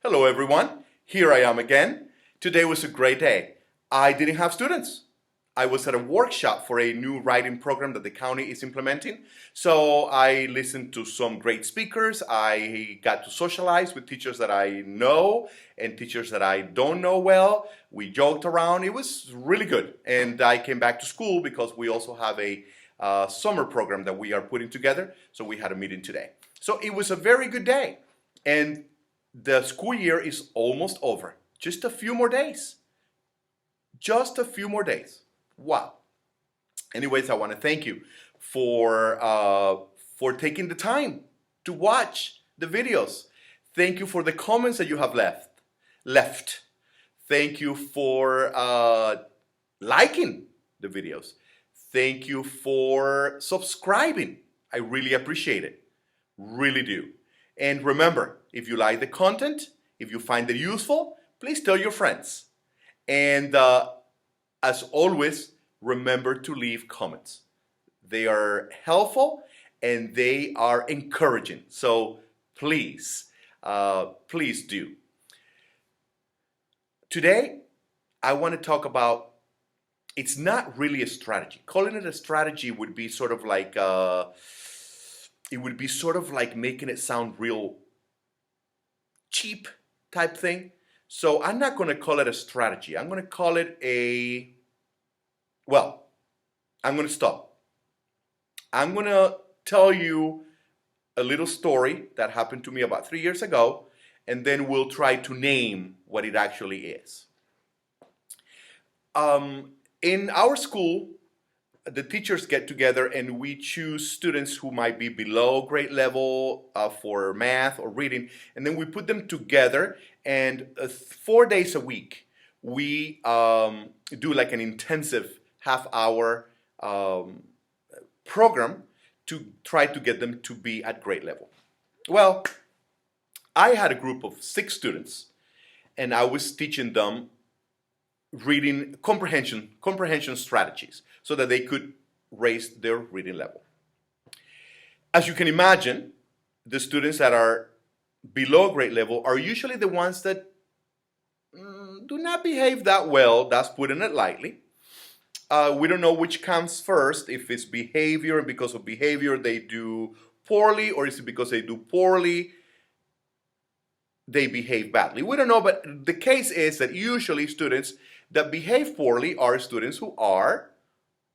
Hello everyone, here I am again. Today was a great day. I didn't have students. I was at a workshop for a new writing program that the county is implementing. So I listened to some great speakers. I got to socialize with teachers that I know and teachers that I don't know well. We joked around. It was really good. And I came back to school because we also have a summer program that we are putting together. So we had a meeting today. So it was a very good day. And the school year is almost over. Just a few more days. Just a few more days. Wow. Anyways, I want to thank you for taking the time to watch the videos. Thank you for the comments that you have left. Thank you for liking the videos. Thank you for subscribing. I really appreciate it. Really do. And remember, if you like the content, if you find it useful, please tell your friends. And as always, remember to leave comments. They are helpful and they are encouraging. So please, please do. Today, I want to talk about, it's not really a strategy. Calling it a strategy would be sort of like, making it sound real cheap type thing. So I'm not going to call it a strategy. I'm going to call it I'm going to stop. I'm going to tell you a little story that happened to me about 3 years ago, and then we'll try to name what it actually is. In our school, the teachers get together and we choose students who might be below grade level for math or reading, and then we put them together, and 4 days a week we do like an intensive half-hour program to try to get them to be at grade level. Well, I had a group of 6 students and I was teaching them reading comprehension strategies so that they could raise their reading level. As you can imagine, the students that are below grade level are usually the ones that do not behave that well. That's putting it lightly. We don't know which comes first, if it's behavior and because of behavior they do poorly, or is it because they do poorly they behave badly. We don't know, but the case is that usually students that behave poorly are students who are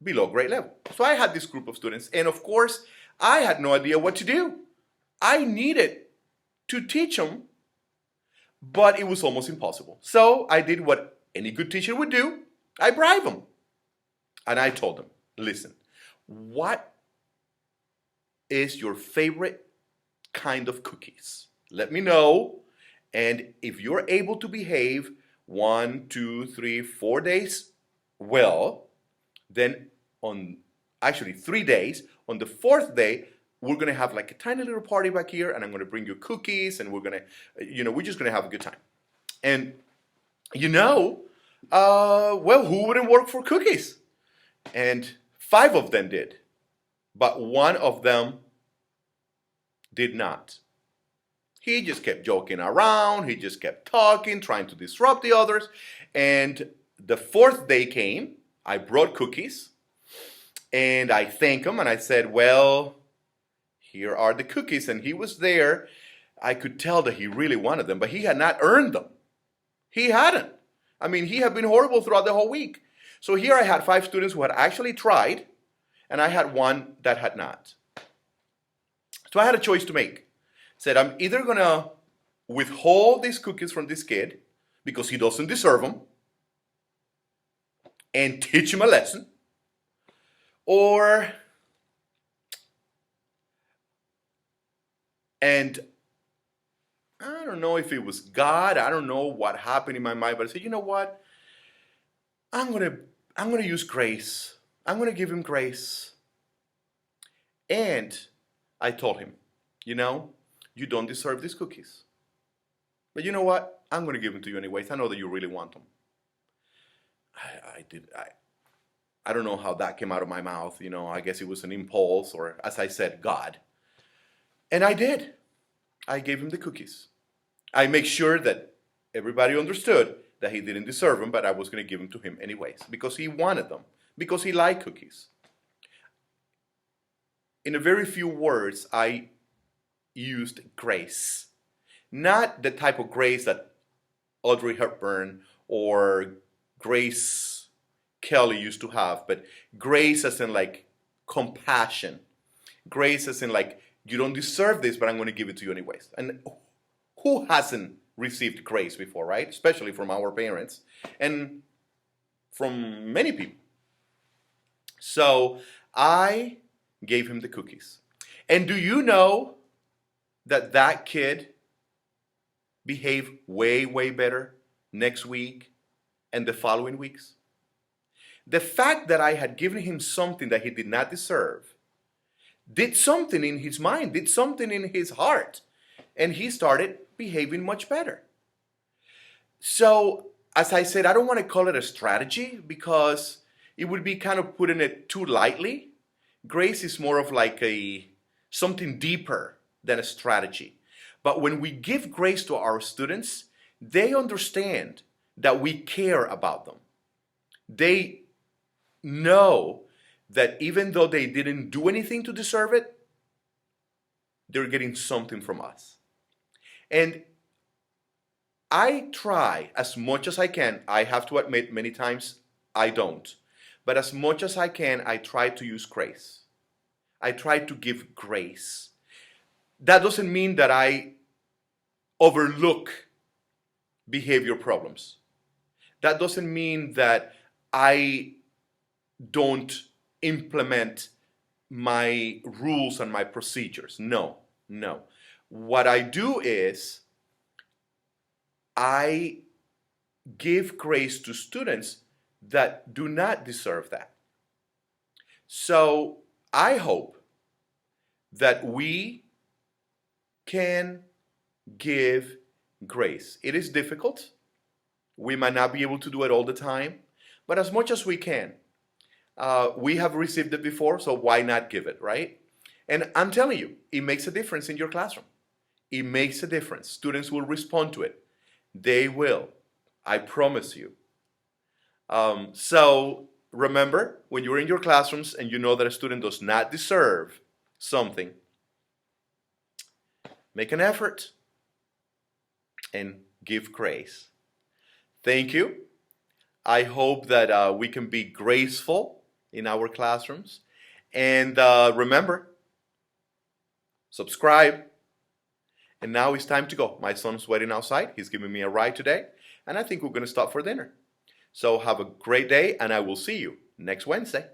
below grade level. So I had this group of students, and of course, I had no idea what to do. I needed to teach them, but it was almost impossible. So I did what any good teacher would do. I bribed them. And I told them, listen, what is your favorite kind of cookies? Let me know. And if you're able to behave 1, 2, 3, 4 days well, then on actually 3 days, on the 4th day, we're going to have like a tiny little party back here, and I'm going to bring you cookies, and we're going to, we're just going to have a good time. And who wouldn't work for cookies? And 5 of them did, but 1 of them did not. He just kept joking around. He just kept talking, trying to disrupt the others. And the 4th day came. I brought cookies. And I thanked him. And I said, well, here are the cookies. And he was there. I could tell that he really wanted them. But he had not earned them. He hadn't. I mean, he had been horrible throughout the whole week. So here I had 5 students who had actually tried. And I had 1 that had not. So I had a choice to make. Said, I'm either going to withhold these cookies from this kid because he doesn't deserve them and teach him a lesson, and I don't know if it was God, I don't know what happened in my mind, but I said, you know what? I'm going to use grace. I'm going to give him grace. And I told him, you don't deserve these cookies. But you know what? I'm going to give them to you anyways. I know that you really want them. I don't know how that came out of my mouth. I guess it was an impulse, or as I said, God. And I did. I gave him the cookies. I make sure that everybody understood that he didn't deserve them, but I was going to give them to him anyways because he wanted them, because he liked cookies. In a very few words, I used grace. Not the type of grace that Audrey Hepburn or Grace Kelly used to have, but grace as in like compassion. Grace as in like, you don't deserve this, but I'm going to give it to you anyways. And who hasn't received grace before, right? Especially from our parents and from many people. So I gave him the cookies. And do you know that that kid behaved way, way better next week and the following weeks? The fact that I had given him something that he did not deserve did something in his mind, did something in his heart, and he started behaving much better. So, as I said, I don't want to call it a strategy because it would be kind of putting it too lightly. Grace is more of like something deeper than a strategy. But when we give grace to our students, they understand that we care about them. They know that even though they didn't do anything to deserve it, they're getting something from us. And I try as much as I can. I have to admit many times I don't. But as much as I can, I try to use grace. I try to give grace. That doesn't mean that I overlook behavior problems. That doesn't mean that I don't implement my rules and my procedures. No, no. What I do is I give grace to students that do not deserve that. So I hope that we can give grace. It is difficult. We might not be able to do it all the time, but as much as we can. We have received it before, so why not give it, right? And I'm telling you, it makes a difference in your classroom. It makes a difference. Students will respond to it. They will. I promise you. So remember, when you're in your classrooms and you know that a student does not deserve something, make an effort and give grace. Thank you. I hope that we can be graceful in our classrooms. And remember, subscribe. And now it's time to go. My son's waiting outside. He's giving me a ride today. And I think we're going to stop for dinner. So have a great day, and I will see you next Wednesday.